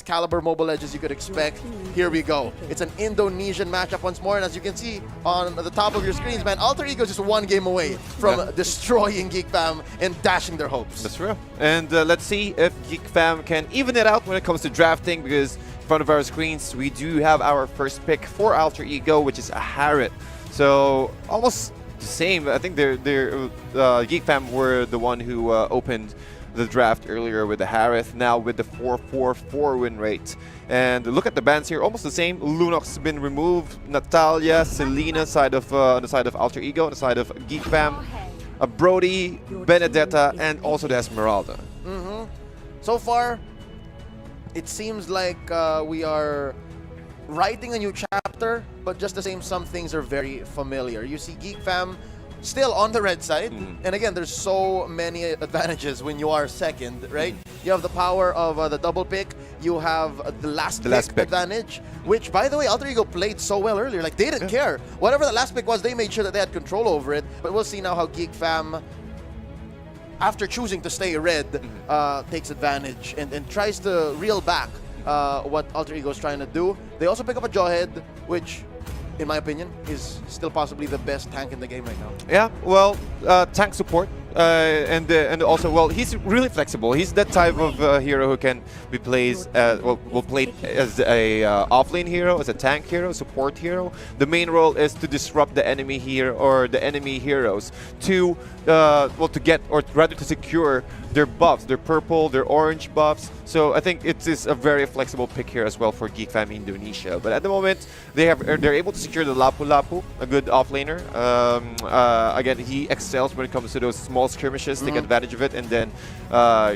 caliber mobile edges you could expect. Here we go. It's an Indonesian matchup once more, and as you can see on the top of your screens, man, Alter Ego is just one game away from destroying GeekFam and dashing their hopes. That's real. And let's see if GeekFam can even it out when it comes to drafting, because in front of our screens, we do have our first pick for Alter Ego, which is a Harriet. So almost the same. I think GeekFam were the one who opened the draft earlier with the Harith, now with the 4-4-4 win rate. And look at the bans here, almost the same. Lunox has been removed, Natalia, Selena side of on the side of Alter Ego, on the side of GeekFam, Brody, Benedetta, and also the Esmeralda. So far, it seems like we are writing a new chapter, but just the same, some things are very familiar. You see GeekFam still on the red side, and again, there's so many advantages when you are second, right? You have the power of the double pick, you have the last pick advantage, which, by the way, Alter Ego played so well earlier. Like, they didn't care. Whatever the last pick was, they made sure that they had control over it. But we'll see now how GeekFam, after choosing to stay red, takes advantage and tries to reel back what Alter Ego is trying to do. They also pick up a Jawhead, which, in my opinion, is still possibly the best tank in the game right now. Yeah, well, tank support, and also, well, he's really flexible. He's that type of hero who can be played will play as a offlane hero, as a tank hero, support hero. The main role is to disrupt the enemy hero or the enemy heroes to to get, or rather to secure their buffs, their purple, their orange buffs. So I think it is a very flexible pick here as well for GeekFam Indonesia. But at the moment, they're able to secure the Lapu Lapu, a good offlaner. Again, he excels when it comes to those small skirmishes, take advantage of it, and then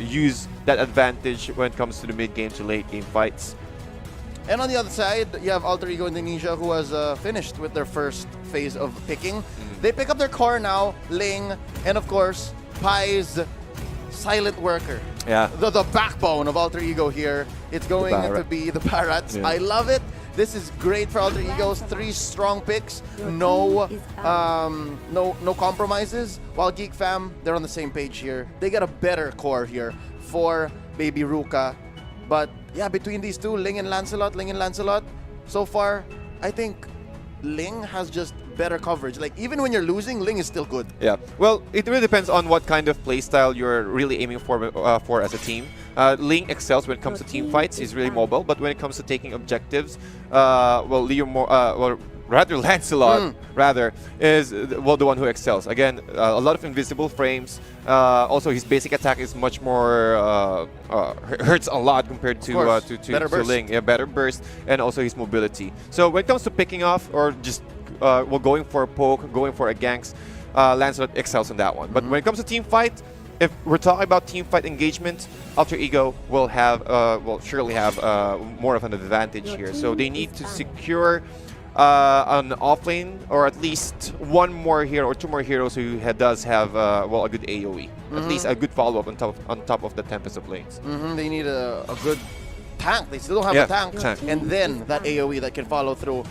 use that advantage when it comes to the mid-game to late-game fights. And on the other side, you have Alter Ego Indonesia, who has finished with their first phase of picking. They pick up their core now, Ling, and of course, Pai's silent worker. Yeah. The backbone of Alter Ego here. It's going to be the Barats. Yeah. I love it. This is great for Alter Egos. 3 strong picks. No compromises. While GeekFam, they're on the same page here. They get a better core here for Baby Ruka. But yeah, between these two, Ling and Lancelot, so far, I think Ling has just better coverage. Like, even when you're losing, Ling is still good. Yeah. Well, it really depends on what kind of playstyle you're really aiming for as a team. Ling excels when it comes to team fights. He's really mobile, but when it comes to taking objectives, Lancelot is the one who excels. Again, a lot of invisible frames. Also, his basic attack is much more hurts a lot compared to Ling. Yeah, better burst, and also his mobility. So when it comes to picking off or just going for a poke, going for a ganks, Lancelot excels on that one. But when it comes to team fight, if we're talking about team fight engagement, Alter Ego will have surely have more of an advantage here. So they need to secure an offlane, or at least one more hero or 2 more heroes who does have a good AoE, at least a good follow-up on top of the Tempest of lanes. They need a good tank. They still don't have a tank, and then that AoE that can follow through,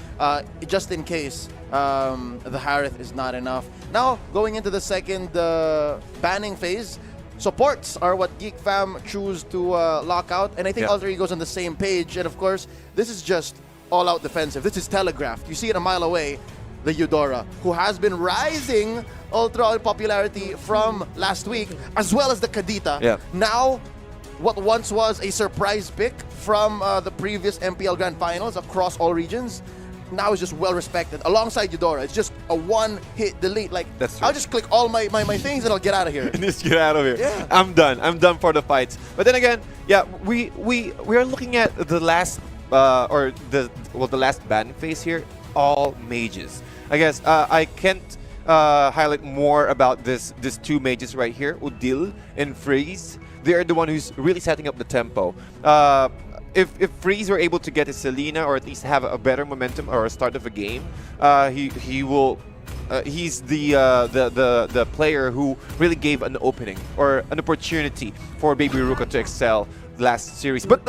just in case the Harith is not enough. Now, going into the second banning phase, supports are what GeekFam choose to lock out, and I think Alter Ego's on the same page. And of course, this is just all-out defensive. This is telegraphed. You see it a mile away, the Eudora, who has been rising ultra in popularity from last week, as well as the Kadita. Yeah. Now, what once was a surprise pick from the previous MPL Grand Finals across all regions, now is just well respected. Alongside Eudora, it's just a one-hit delete. Like, I'll just click all my things and I'll get out of here. Just get out of here. Yeah. I'm done for the fights. But then again, yeah, we are looking at the last the last ban phase here. All mages. I guess I can't highlight more about these 2 mages right here, Udil and Freeze. They are the one who's really setting up the tempo. If Freeze were able to get his Selena, or at least have a better momentum or a start of a game, he will. He's the player who really gave an opening or an opportunity for Baby Ruka to excel last series. But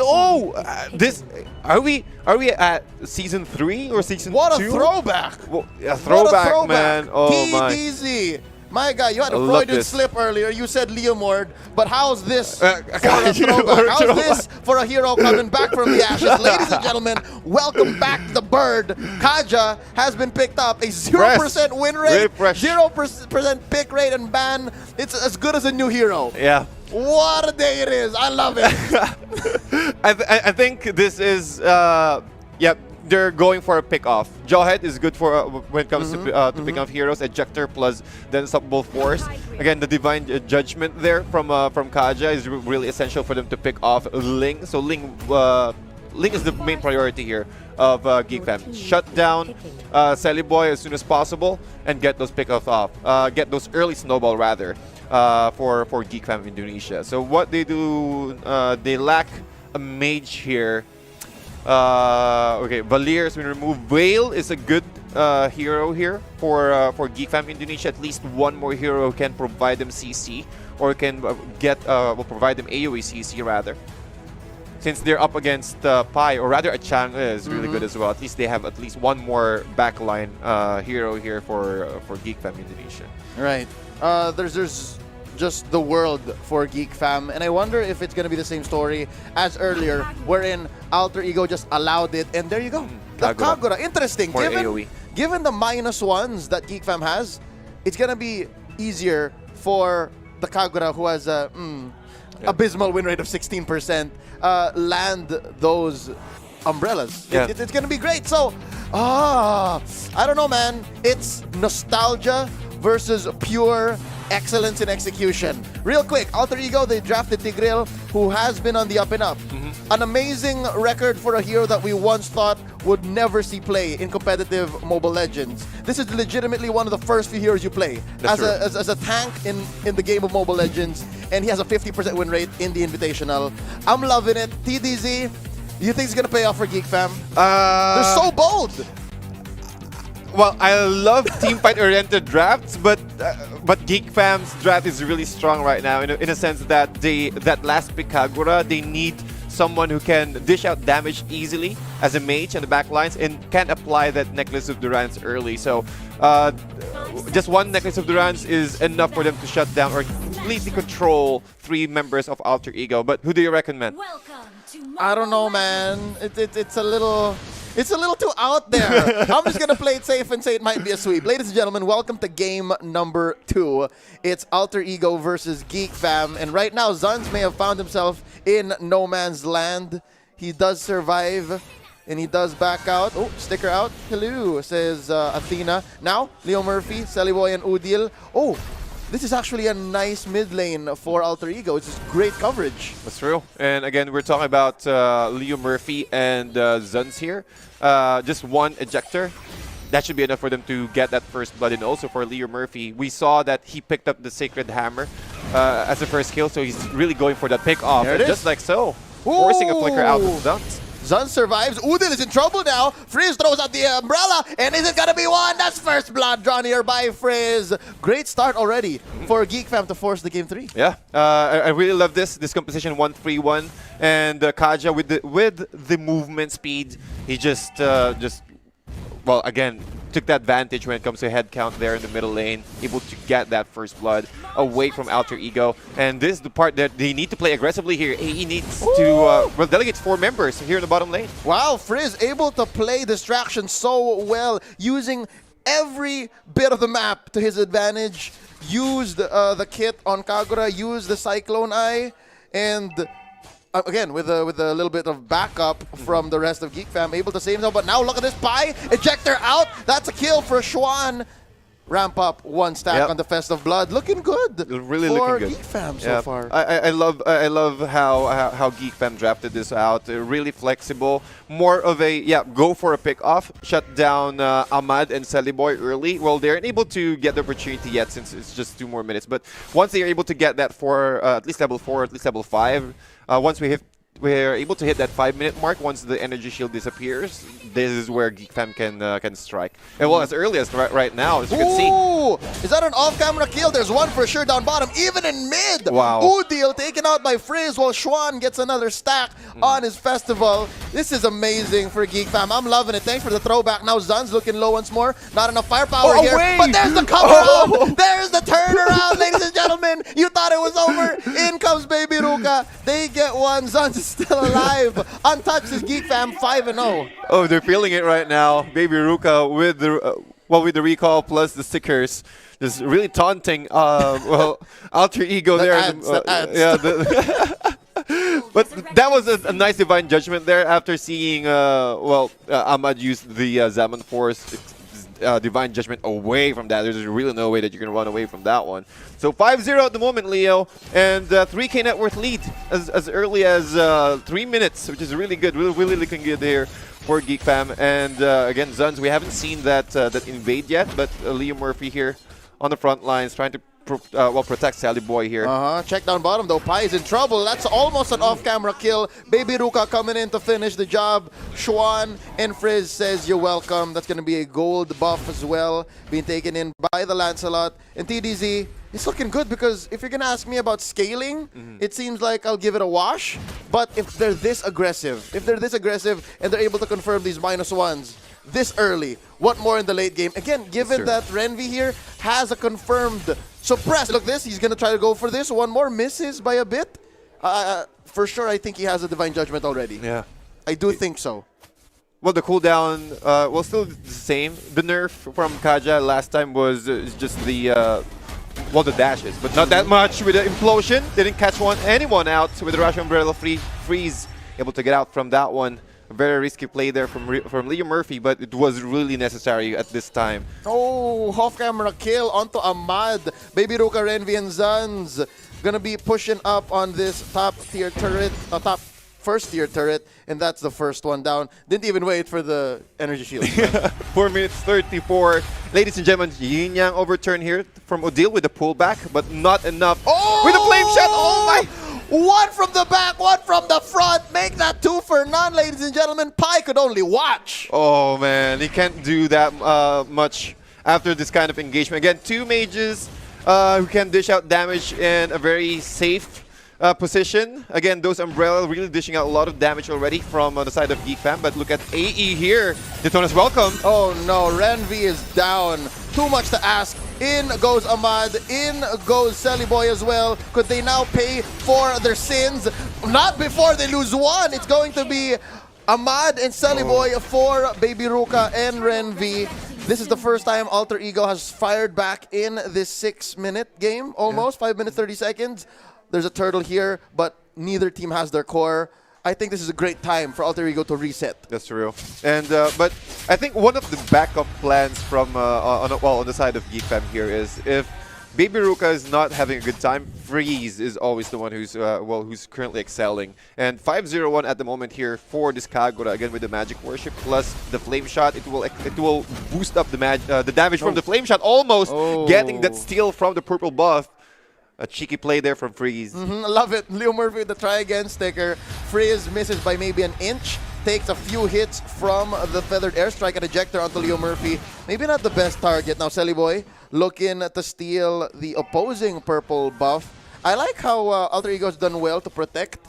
this are we at season 3 or season 2? What a throwback! Well, a throwback, man! Oh my! TDZ. My God, you had a I love Freudian this. slip earlier. You said Leomord, but how's this for a Kaiju throwback? How's throwback. this for a hero coming back from the ashes? Ladies and gentlemen, welcome back to the bird. Kaja has been picked up. A 0% win Really rate, fresh. 0% pick rate, and ban. It's as good as a new hero. Yeah. What a day it is. I love it. I think this is yeah, they're going for a pick off. Jawhead is good for when it comes to picking off heroes. Ejector plus the unstoppable force. Again, the divine judgment there from Kaja is really essential for them to pick off Ling. So Ling is the main priority here of GeekFam. Shut down Sally Boy as soon as possible and get those pick-offs off. Get those early snowball rather for GeekFam Indonesia. So what they do, they lack a mage here. Okay, Valir has been removed. Vale is a good hero here for GeekFam Indonesia. At least one more hero can provide them CC or can will provide them AoE CC rather. Since they're up against Pai, or rather Achang is really good as well. At least they have at least one more backline hero here for GeekFam Indonesia. Right. There's just the world for GeekFam, and I wonder if it's going to be the same story as earlier, wherein Alter Ego just allowed it, and there you go. The Kagura. Interesting. More AoE. Given the -1s that GeekFam has, it's going to be easier for the Kagura, who has a abysmal win rate of 16%, land those umbrellas. Yeah. It's going to be great. So, I don't know, man. It's nostalgia versus pure excellence in execution. Real quick, Alter Ego, they drafted Tigreal, who has been on the up and up. An amazing record for a hero that we once thought would never see play in competitive Mobile Legends. This is legitimately one of the first few heroes you play as a tank in the game of Mobile Legends, and he has a 50% win rate in the Invitational. I'm loving it. TDZ, you think it's going to pay off for GeekFam? They're so bold. Well, I love team fight oriented drafts, but GeekFam's draft is really strong right now in a sense that that last pick Kagura, they need someone who can dish out damage easily as a mage on the back lines and can apply that Necklace of Durance early. So just one Necklace of Durance is enough for them to shut down or completely control 3 members of Alter Ego. But who do you recommend? I don't know, man. It's a little too out there. I'm just gonna play it safe and say it might be a sweep. Ladies and gentlemen, welcome to game number 2. It's Alter Ego versus GeekFam, and right now Zuns may have found himself in no man's land. He does survive, and he does back out. Oh, sticker out. Hello, says Athena. Now, Leo Murphy, Seliboy, and Udil. Oh, this is actually a nice mid lane for Alter Ego. It's just great coverage. That's true. And again, we're talking about Leo Murphy and Zuns here. Just one ejector. That should be enough for them to get that first blood. And also for Leo Murphy, we saw that he picked up the Sacred Hammer as the first kill. So he's really going for that pick off. There it is. Just like so. Forcing a flicker out of Zuns. Zun survives. Udil is in trouble now. Frizz throws out the umbrella. And is it going to be one? That's first blood drawn here by Frizz. Great start already for GeekFam to force the game 3. Yeah, I really love this composition 1-3-1. And Kaja with the movement speed, he just well, again, took that advantage when it comes to head count there in the middle lane, able to get that first blood away from Alter Ego. And this is the part that they need to play aggressively here. He needs to, well, delegates 4 members here in the bottom lane. Wow, Frizz able to play distraction so well, using every bit of the map to his advantage. Used the kit on Kagura, used the Cyclone Eye, and again, with a little bit of backup from the rest of GeekFam, able to save himself. But now look at this Pai. Ejector out. That's a kill for Schwan. Ramp up 1 stack on the Fest of Blood. Looking good. Really for looking good. GeekFam so far. I love how GeekFam drafted this out. Really flexible. More of a go for a pick off. Shut down Ahmad and Seliboy early. Well, they aren't able to get the opportunity yet since it's just 2 more minutes. But once they are able to get that for at least level 4, at least level 5. Once we hit we're able to hit that 5-minute mark, once the energy shield disappears, this is where GeekFam can strike. And well, as early as right now, as you can see. Ooh! Is that an off-camera kill? There's one for sure down bottom, even in mid. Wow. Udil taken out by Frizz while Schwan gets another stack on his festival. This is amazing for GeekFam. I'm loving it. Thanks for the throwback. Now Zun's looking low once more. Not enough firepower here. Away. But there's the cover out. There's the turnaround, ladies and gentlemen. You thought it was over. In comes Baby Ruka. They get one. Zun's is still alive. Untouched is GeekFam 5-0. Oh, they're feeling it right now. Baby Ruka with the with the recall plus the stickers. This really taunting, well, alter ego That there. adds, that adds. Yeah, but that was a nice divine judgment there after seeing, Ahmad use the Zaman Force divine judgment away from that. There's really no way that you can run away from that one. So 5-0 at the moment, Leo, and 3K net worth lead as early as 3 minutes, which is really good, really looking good here for GeekFam. And again, Zuns, we haven't seen that invade yet, but Leo Murphy here on the front lines trying to protect Sally Boy here. Check down bottom though. Pai is in trouble. That's almost an off-camera kill. Baby Ruka coming in to finish the job. Schwan and Frizz says you're welcome. That's going to be a gold buff as well, being taken in by the Lancelot. And TDZ, it's looking good because if you're going to ask me about scaling, it seems like I'll give it a wash. But if they're this aggressive, and they're able to confirm these -1s this early, what more in the late game? Again, given that Renvi here has a confirmed suppress. Look this, he's going to try to go for this. One more, misses by a bit. For sure, I think he has a Divine Judgment already. Yeah. I do think so. Well, the cooldown, still the same. The nerf from Kaja last time was just the dashes, but not that much with the implosion. Didn't catch anyone out with the Rush Umbrella freeze. Able to get out from that one. A very risky play there from Leo Murphy, but it was really necessary at this time. Oh, off-camera kill onto Ahmad. Baby Ruka, Renvi, and Zuns gonna be pushing up on this top-tier turret, top first-tier turret, and that's the first one down. Didn't even wait for the energy shield. 4 minutes 34. Ladies and gentlemen, yin yang overturn here from Odile with the pullback, but not enough. Oh! With a flame shot! Oh my! One from the back, one from the front. Make that 2 for none, ladies and gentlemen. Pai could only watch. Oh man, he can't do that much after this kind of engagement. Again, 2 mages who can dish out damage in a very safe position. Again, those Umbrella really dishing out a lot of damage already from the side of GeekFam. But look at AE here. Daytona's welcome. Oh no, Renvi is down. Too much to ask. In goes Ahmad. In goes Sally Boy as well. Could they now pay for their sins? Not before they lose one. It's going to be Ahmad and Sally Boy for Baby Ruka and Renvi. This is the first time Alter Ego has fired back in this 6-minute game. Almost 5 minutes 30 seconds. There's a turtle here, but neither team has their core. I think this is a great time for Alter Ego to reset. That's true. And but I think one of the backup plans from on the side of GeekFam here is if Baby Ruka is not having a good time, Freeze is always the one who's who's currently excelling. And 5-0-1 at the moment here for this Kagura, again with the Magic Worship plus the Flame Shot. It will boost up the damage from the Flame Shot, almost getting that steal from the purple buff. A cheeky play there from Freeze. Love it. Leo Murphy with the try again sticker. Freeze misses by maybe an inch. Takes a few hits from the Feathered Airstrike and ejector onto Leo Murphy. Maybe not the best target. Now Sally Boy looking to steal the opposing purple buff. I like how Alter Ego's done well to protect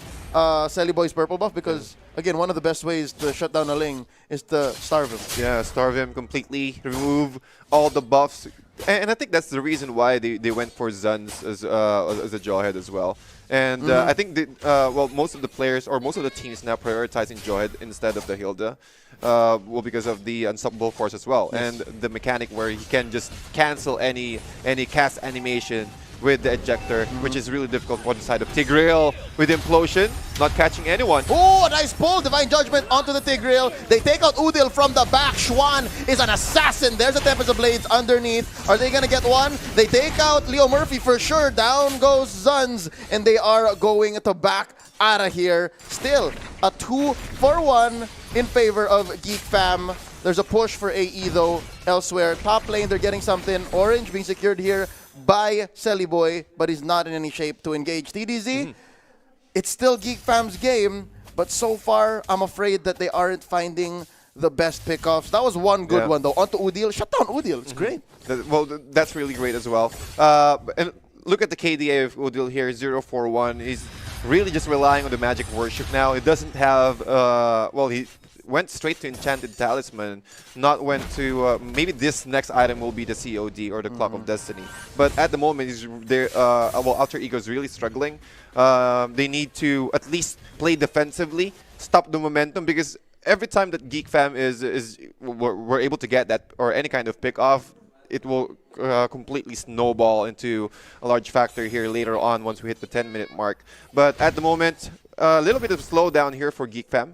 Sally Boy's purple buff because, again, one of the best ways to shut down a Ling is to starve him. Yeah, starve him completely, remove all the buffs. And I think that's the reason why they went for Zuns as a Jawhead as well. And I think most of the players or most of the teams now prioritizing Jawhead instead of the Hilda, because of the Unstoppable Force as well, and the mechanic where he can just cancel any cast animation with the ejector, which is really difficult for the side of Tigreal with Implosion, not catching anyone. Oh, a nice pull. Divine Judgment onto the Tigreal. They take out Udil from the back. Schwan is an assassin. There's a Tempest of Blades underneath. Are they going to get one? They take out Leo Murphy for sure. Down goes Zuns, and they are going to back out of here. Still, a 2-for-1 in favor of GeekFam. There's a push for AE though elsewhere. Top lane, they're getting something. Orange being secured here by Sally Boy, but he's not in any shape to engage. TDZ, it's still GeekFam's game, But so far, I'm afraid that they aren't finding the best pickoffs. That was one good one, though. Onto Udil. Shut down Udil. It's great. Well, that's really great as well. And look at the KDA of Udil here, 0-4-1. He's really just relying on the magic worship now. He doesn't have, well, he went straight to Enchanted Talisman, not went to, maybe this next item will be the COD or the Clock of Destiny. But at the moment, he's there, well, Alter Ego is really struggling. They need to at least play defensively, stop the momentum, because every time that GeekFam we're able to get that or any kind of pick off, it will completely snowball into a large factor here later on once we hit the 10-minute mark. But at the moment, a little bit of slowdown here for GeekFam.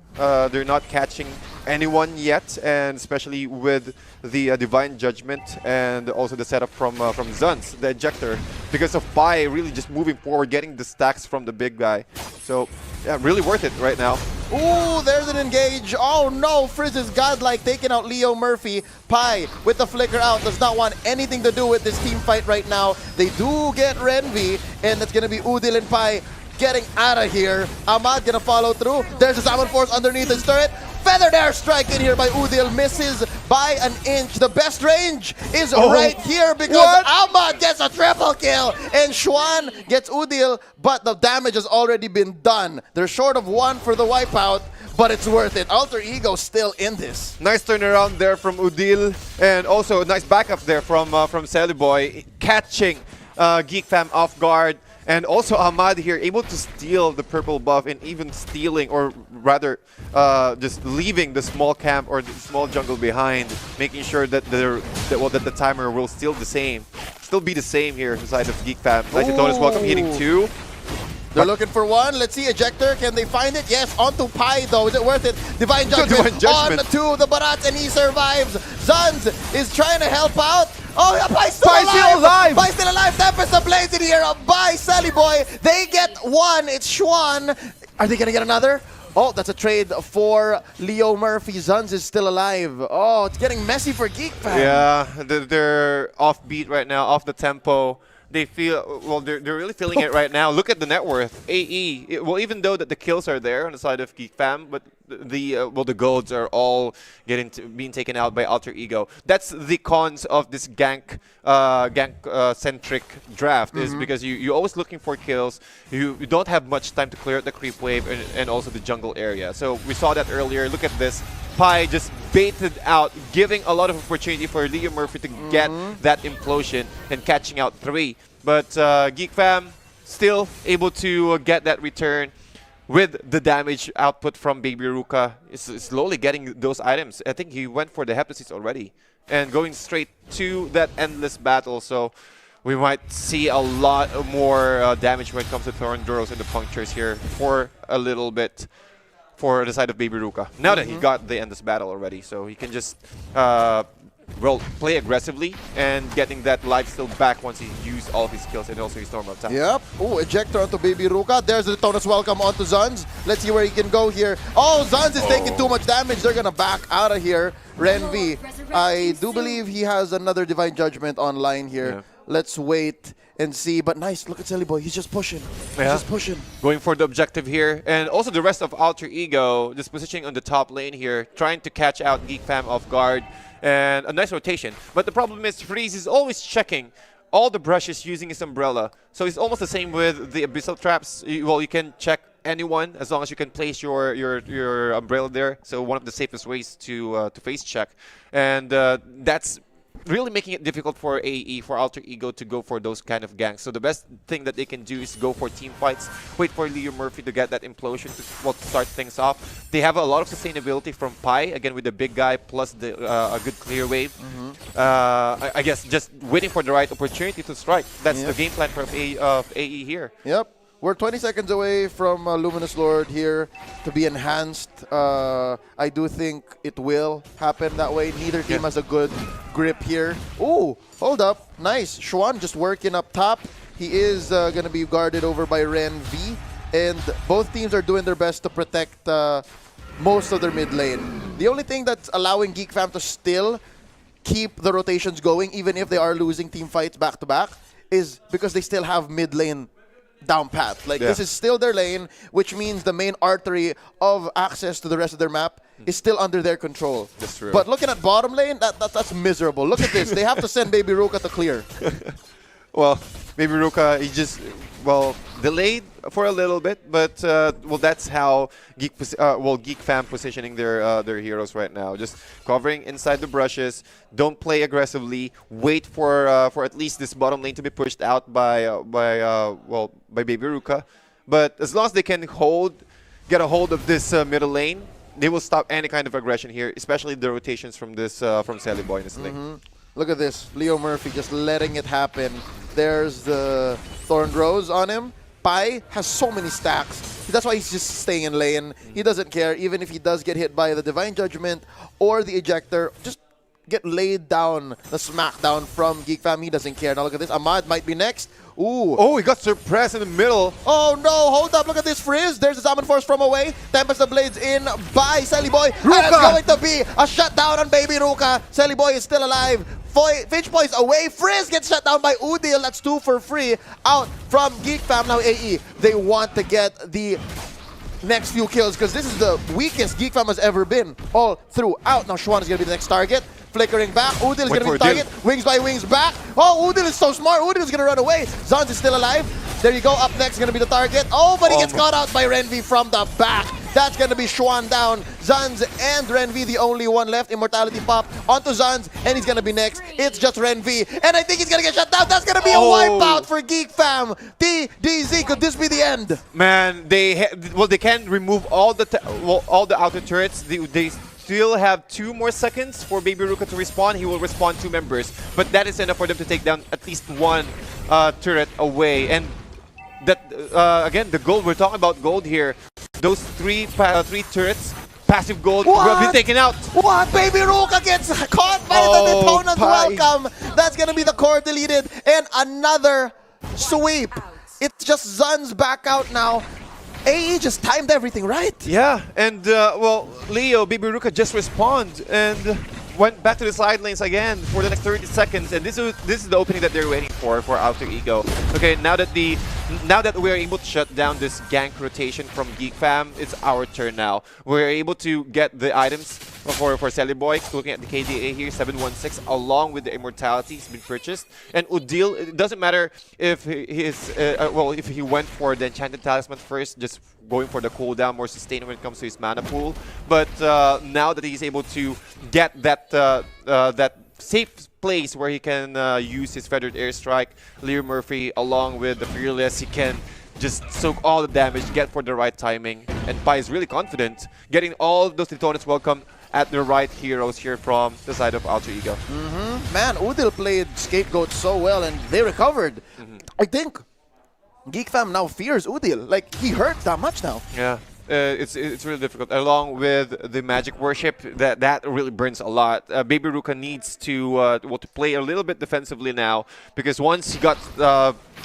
They're not catching anyone yet, and especially with the Divine Judgment and also the setup from Zuns, the ejector, because of Pai really just moving forward, getting the stacks from the big guy. So yeah, really worth it right now. Ooh, there's an engage. Oh no, Frizz is godlike, taking out Leo Murphy. Pai with the flicker out, does not want anything to do with this team fight right now. They do get Renvi, and it's gonna be Udil and Pai getting out of here. Ahmad gonna follow through. There's a Salmon Force underneath his turret. Feathered air strike in here by Udil, misses by an inch. The best range is right here because Ahmad gets a triple kill and Xuan gets Udil, but the damage has already been done. They're short of one for the wipeout, but it's worth it. Alter Ego still in this. Nice turnaround there from Udil, and also a nice backup there from Celiboy, catching GeekFam off guard. And also Ahmad here able to steal the purple buff and even stealing, or rather just leaving the small camp or the small jungle behind, making sure that the timer will still be the same here inside of GeekFam. Nice Adonis, welcome, hitting 2. They're looking for one. Let's see, Ejector, can they find it? Yes, onto Pai though. Is it worth it? Divine Judgment on to the Barats, and he survives. Zuns is trying to help out. Oh, yeah, Pai's still alive! Pai's still alive! Tempest ablaze in here by Celiboy. They get one. It's Xuan. Are they gonna get another? Oh, that's a trade for Leo Murphy. Zuns is still alive. Oh, it's getting messy for GeekFam. Yeah, they're off beat right now, off the tempo. They feel, well, they're really feeling it right now. Look at the net worth, AE. Well, even though that the kills are there on the side of GeekFam, but the golds are all being taken out by Alter Ego. That's the cons of this gank centric draft, is because you're always looking for kills. You don't have much time to clear out the creep wave and also the jungle area. So we saw that earlier. Look at this. Pai just baited out, giving a lot of opportunity for Leo Murphy to get that implosion and catching out 3. But GeekFam still able to get that return with the damage output from Baby Ruka. Is slowly getting those items. I think he went for the Heptasis already and going straight to that endless battle. So we might see a lot more damage when it comes to Thornduros and the punctures here for a little bit for the side of Baby Ruka. Now that he got the endless battle already, so he can just well, play aggressively and getting that life steal back once he used all of his skills and also his normal attack. Yep. Oh, ejector onto Baby Ruka. There's the Tonus welcome onto Zuns. Let's see where he can go here. Oh, Zuns is taking too much damage. They're gonna back out of here. Renvi, I do believe he has another Divine Judgment online here. Yeah. Let's wait and see. But nice, look at Celiboy. He's just pushing. He's just pushing. Going for the objective here. And also the rest of Alter Ego just positioning on the top lane here, trying to catch out GeekFam off guard. And a nice rotation. But the problem is Freeze is always checking all the brushes using his umbrella. So it's almost the same with the Abyssal Traps. Well, you can check anyone as long as you can place your umbrella there. So one of the safest ways to face check. And that's really making it difficult for AE, for Alter Ego, to go for those kind of ganks. So the best thing that they can do is go for team fights, wait for Leo Murphy to get that implosion to start things off. They have a lot of sustainability from Pai, again with the big guy plus the a good clear wave. I guess just waiting for the right opportunity to strike. That's the game plan for AE here. Yep. We're 20 seconds away from Luminous Lord here to be enhanced. I do think it will happen that way. Neither team has a good grip here. Ooh, hold up. Nice. Xuan just working up top. He is going to be guarded over by Ren V. And both teams are doing their best to protect most of their mid lane. The only thing that's allowing GeekFam to still keep the rotations going, even if they are losing team fights back to back, is because they still have mid lane down path. Like, this is still their lane, which means the main artery of access to the rest of their map is still under their control. That's true. But looking at bottom lane, that's miserable. Look at this. They have to send Baby Ruka to clear. Well, Baby Ruka, he just, well, delayed for a little bit, but well, that's how GeekFam positioning their heroes right now. Just covering inside the brushes. Don't play aggressively. Wait for at least this bottom lane to be pushed out by Baby Ruka. But as long as they can get a hold of this middle lane, they will stop any kind of aggression here, especially the rotations from this from Sally Boy in this lane. Look at this. Leo Murphy just letting it happen. There's the Thorn Rose on him. Pai has so many stacks. That's why he's just staying in lane. He doesn't care. Even if he does get hit by the Divine Judgment or the Ejector, just get laid down, the smackdown from GeekFam. He doesn't care. Now look at this. Ahmad might be next. Ooh. Oh, he got suppressed in the middle. Oh no, hold up. Look at this Frizz. There's the Salmon Force from away. Tempest of Blades in by Sally Boy. And it's going to be a shutdown on Baby Ruka. Sally Boy is still alive. Finch Boy is away. Frizz gets shut down by Udil. That's 2 for free out from GeekFam. Now AE, they want to get the next few kills because this is the weakest GeekFam has ever been all throughout. Now Schwan is going to be the next target. Flickering back. Udil is going to be the target. Wings by wings back. Oh, Udil is so smart. Udil is going to run away. Zons is still alive. There you go. Up next is going to be the target. Oh, but he gets caught out by Renvi from the back. That's going to be Schwan down. Zons and Renvi, the only one left. Immortality pop onto Zons, and he's going to be next. It's just Renvi, and I think he's going to get shut down. That's going to be a wipeout for GeekFam. TDZ, could this be the end? Man, they can remove all the outer turrets. They still have 2 more seconds for Baby Ruka to respawn. He will respawn 2 members, but that is enough for them to take down at least 1 turret away. And that again, the gold, we're talking about gold here. Those 3 turrets, passive gold, will be taken out. What? Baby Ruka gets caught by the Daytona's welcome. That's going to be the core deleted. And another sweep. It's just Zun's back out now. AE just timed everything right. Yeah, and well, Leo, Baby Ruka just respawned and went back to the side lanes again for the next 30 seconds, and this is the opening that they're waiting for Alter Ego. Okay, now that we are able to shut down this gank rotation from GeekFam, it's our turn now. We're able to get the items for Sally Boy. Looking at the KDA here, 716, along with the immortality has been purchased. And Udil, it doesn't matter if if he went for the enchanted talisman first, just going for the cooldown, more sustained when it comes to his mana pool. But now that he's able to get that safe place where he can use his feathered airstrike, Leo Murphy along with the Fearless, he can just soak all the damage, get for the right timing, and Pai is really confident, getting all those Daytonas welcome at the right heroes here from the side of Alter Ego. Man, Udil played Scapegoat so well and they recovered. I think GeekFam now fears Udil. Like, he hurt that much now. Yeah. It's really difficult. Along with the magic worship, that really burns a lot. Baby Ruka needs to play a little bit defensively now, because once he got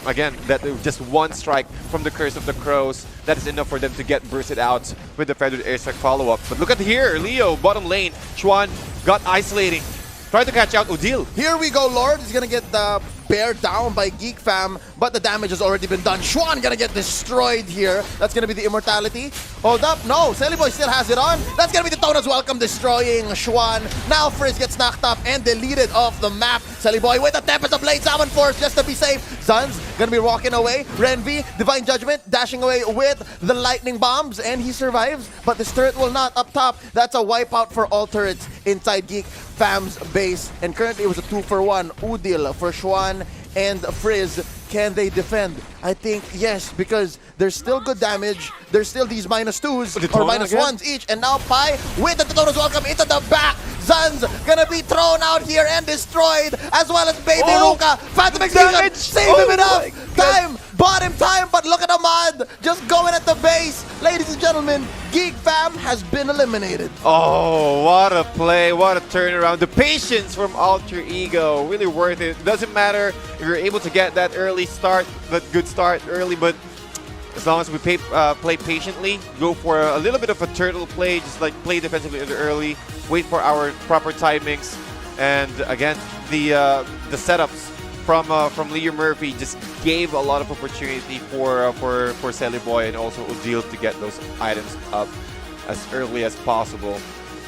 again that just 1 strike from the Curse of the Crows, that is enough for them to get bursted out with the feathered airstrike follow-up. But look at here, Leo bottom lane. Chuan got isolating. Try to catch out Udil. Here we go, Lord. He's gonna get the bear down by GeekFam, but the damage has already been done. Schwan gonna get destroyed here. That's gonna be the immortality. Hold up, no, Sally Boy still has it on. That's gonna be the Daytona's welcome, destroying Schwan. Now Frizz gets knocked up and deleted off the map. Sally Boy with a Tempest of Blade, Salmon Force just to be safe. Zun's gonna be walking away. Renvi, Divine Judgment, dashing away with the lightning bombs, and he survives, but this turret will not up top. That's a wipeout for all turrets inside GeekFam's base, and currently it was a 2-for-1. Udil for Schwan and Frizz. Can they defend? I think yes, because there's still good damage. There's still these -2s or -1s each, and now Pai with the Daytona's welcome into the back. Zun's gonna be thrown out here and destroyed, as well as Baby Ruka. Phantom Extinction, save him enough. Time, bought him time, but look at Ahmad just going at the base. Ladies and gentlemen, GeekFam has been eliminated. Oh, what a play, what a turnaround. The patience from Alter Ego, really worth it. Doesn't matter if you're able to get that early start, that good start early, but as long as we play patiently, go for a little bit of a turtle play, just like play defensively early, wait for our proper timings, and again, the setups from Leo Murphy just gave a lot of opportunity for Selly Boy and also Odile to get those items up as early as possible.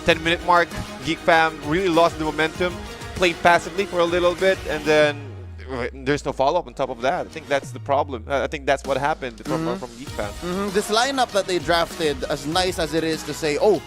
10-minute mark, GeekFam really lost the momentum, played passively for a little bit, and then there's no follow-up on top of that. I think that's the problem. I think that's what happened from GeekFam. This lineup that they drafted, as nice as it is to say, oh,